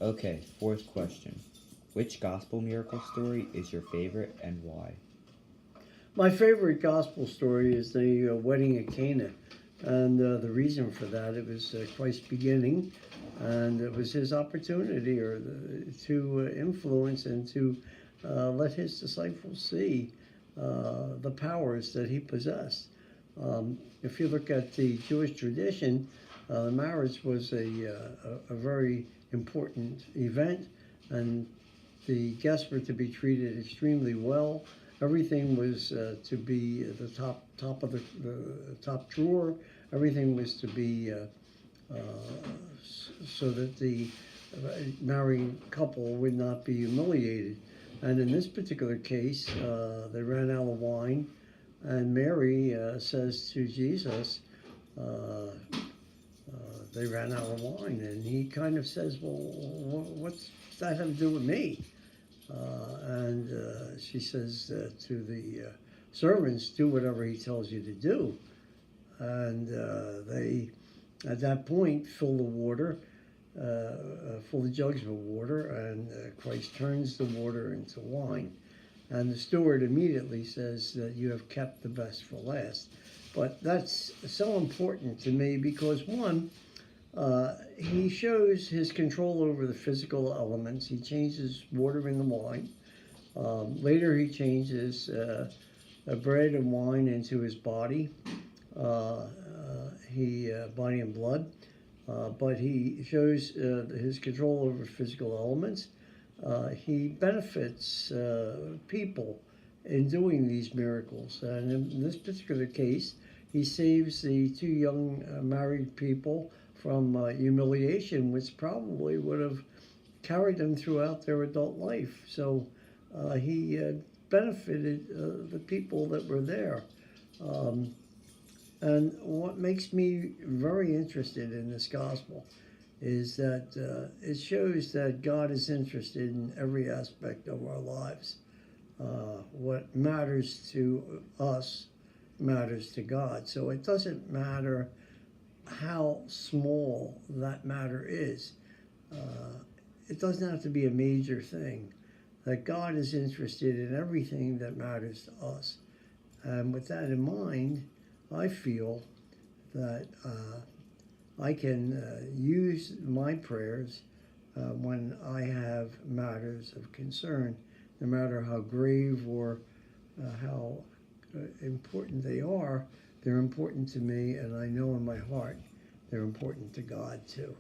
Okay, fourth question. Which gospel miracle story is your favorite and why? My favorite gospel story is the wedding at Cana. And the reason for that, it was Christ's beginning, and it was his opportunity to influence and to let his disciples see the powers that he possessed. If you look at the Jewish tradition, marriage was a very important event, and the guests were to be treated extremely well. Everything was to be at the top of the top drawer. Everything was to be so that the marrying couple would not be humiliated. And in this particular case, they ran out of wine, and Mary says to Jesus, they ran out of wine, and he kind of says, "Well, what's that have to do with me?" And she says to the servants, "Do whatever he tells you to do." And they, at that point, fill the water, fill the jugs with water, and Christ turns the water into wine. And the steward immediately says that you have kept the best for last. But that's so important to me because, one, he shows his control over the physical elements. He changes water into wine. Later, he changes bread and wine into his body, body and blood. But he shows his control over physical elements. He benefits people in doing these miracles. And in this particular case, he saves the two young married people from humiliation, which probably would have carried them throughout their adult life. So he benefited the people that were there. And what makes me very interested in this gospel is that it shows that God is interested in every aspect of our lives. What matters to us matters to God. So it doesn't matter how small that matter is. It doesn't have to be a major thing. That God is interested in everything that matters to us. And with that in mind, I feel that I can use my prayers when I have matters of concern, no matter how grave or how important they are. They're important to me, and I know in my heart they're important to God too.